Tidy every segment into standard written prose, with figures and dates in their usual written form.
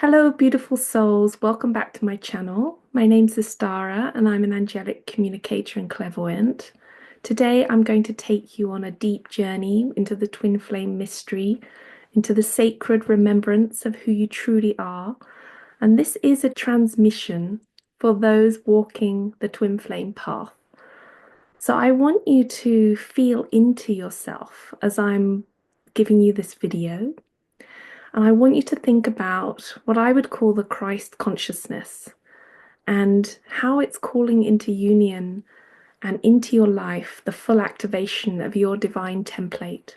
Hello, beautiful souls. Welcome back to my channel. My name's Astara, and I'm an angelic communicator and clairvoyant. Today, I'm going to take you on a deep journey into the twin flame mystery, into the sacred remembrance of who you truly are. And this is a transmission for those walking the twin flame path. So I want you to feel into yourself as I'm giving you this video. And I want you to think about what I would call the Christ consciousness and how it's calling into union and into your life the full activation of your divine template.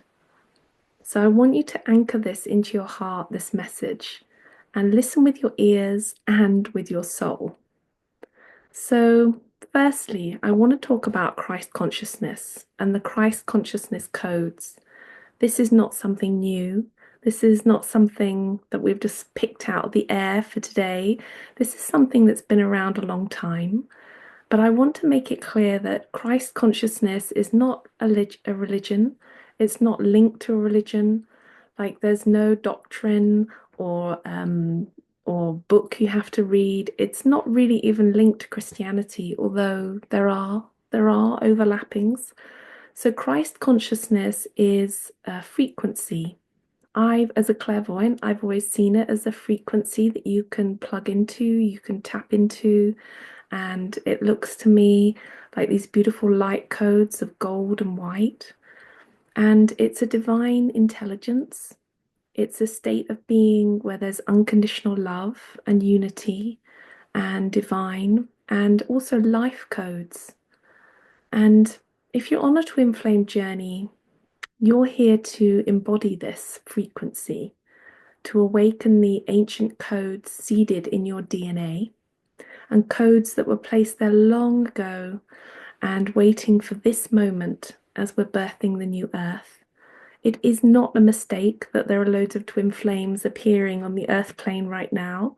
So I want you to anchor this into your heart, this message, and listen with your ears and with your soul. So, firstly, I want to talk about Christ consciousness and the Christ consciousness codes. This is not something new. This is not something that we've just picked out of the air for today. This is something that's been around a long time. But I want to make it clear that Christ consciousness is not a religion. It's not linked to a religion. Like there's no doctrine or book you have to read. It's not really even linked to Christianity, although there are overlappings. So Christ consciousness is a frequency. As a clairvoyant, I've always seen it as a frequency that you can plug into, you can tap into, and it looks to me like these beautiful light codes of gold and white. And it's a divine intelligence. It's a state of being where there's unconditional love and unity and divine, and also life codes. And if you're on a twin flame journey, you're here to embody this frequency, to awaken the ancient codes seeded in your DNA and codes that were placed there long ago and waiting for this moment as we're birthing the new earth. It is not a mistake that there are loads of twin flames appearing on the earth plane right now,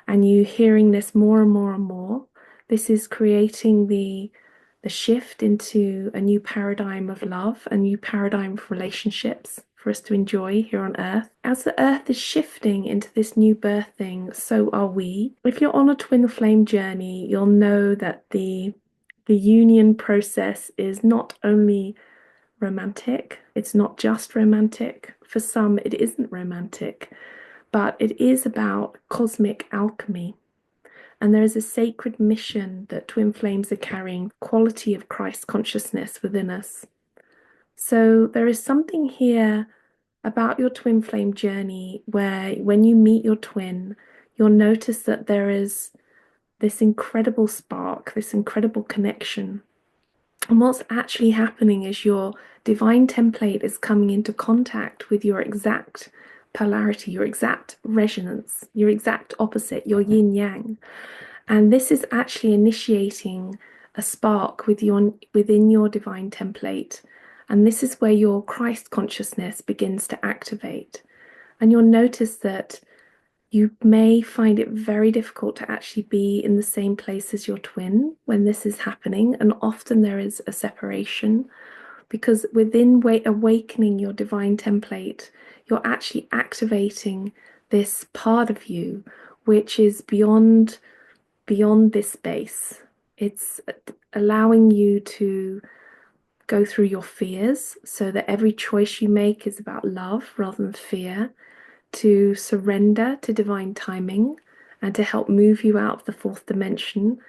and you hearing this more and more and more. This is creating the shift into a new paradigm of love, a new paradigm of relationships for us to enjoy here on Earth. As the Earth is shifting into this new birthing, so are we. If you're on a twin flame journey, you'll know that the union process is not only romantic, it's not just romantic. For some, it isn't romantic, but it is about cosmic alchemy. And there is a sacred mission that twin flames are carrying, quality of Christ consciousness within us. So there is something here about your twin flame journey where when you meet your twin, you'll notice that there is this incredible spark, this incredible connection. And what's actually happening is your divine template is coming into contact with your exact polarity, your exact resonance, your exact opposite, your yin yang. And this is actually initiating a spark within your divine template. And this is where your Christ consciousness begins to activate. And you'll notice that you may find it very difficult to actually be in the same place as your twin when this is happening. And often there is a separation because within awakening your divine template, you're actually activating this part of you which is beyond this space. It's allowing you to go through your fears so that every choice you make is about love rather than fear, to surrender to divine timing and to help move you out of the fourth dimension.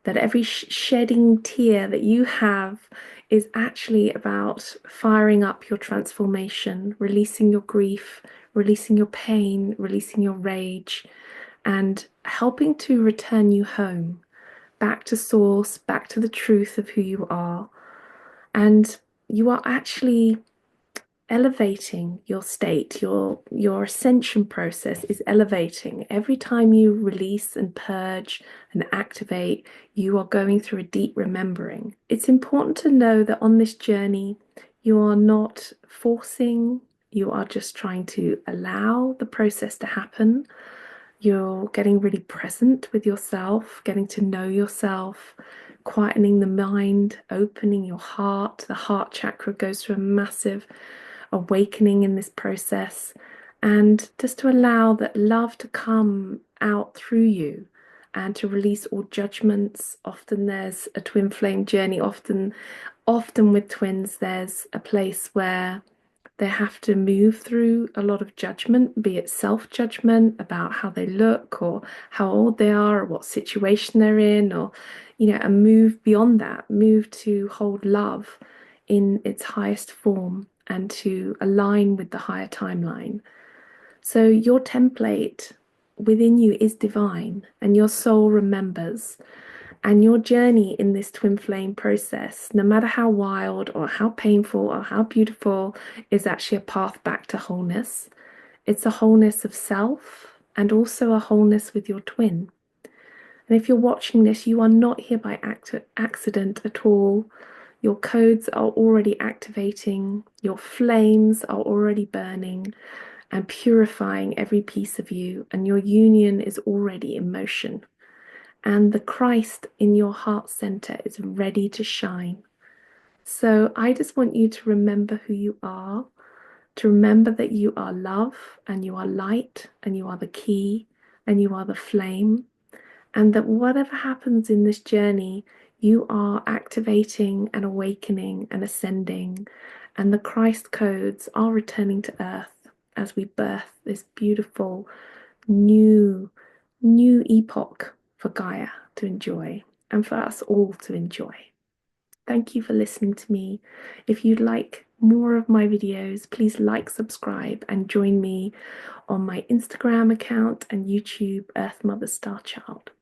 That every shedding tear that you have is actually about firing up your transformation, releasing your grief, releasing your pain, releasing your rage, and helping to return you home, back to source, back to the truth of who you are. And you are actually elevating your state. Your ascension process is elevating. Every time you release and purge and activate, you are going through a deep remembering. It's important to know that on this journey, you are not forcing, you are just trying to allow the process to happen. You're getting really present with yourself, getting to know yourself, quietening the mind, opening your heart. The heart chakra goes through a massive awakening in this process. and just to allow that love to come out through you and to release all judgments. Often there's a twin flame journey. Often with twins, there's a place where they have to move through a lot of judgment, be it self-judgment about how they look or how old they are or what situation they're in, or, and move beyond that, move to hold love in its highest form and to align with the higher timeline. So your template within you is divine and your soul remembers. And your journey in this twin flame process, no matter how wild or how painful or how beautiful, is actually a path back to wholeness. It's a wholeness of self and also a wholeness with your twin. And if you're watching this, you are not here by accident at all. Your codes are already activating, your flames are already burning and purifying every piece of you, and your union is already in motion. And the Christ in your heart center is ready to shine. So I just want you to remember who you are, to remember that you are love and you are light and you are the key and you are the flame, and that whatever happens in this journey, you are activating and awakening and ascending, and the Christ codes are returning to earth as we birth this beautiful new epoch for Gaia to enjoy and for us all to enjoy. Thank you for listening to me. If you'd like more of my videos, please like, subscribe, and join me on my Instagram account and YouTube, Earth Mother Star Child.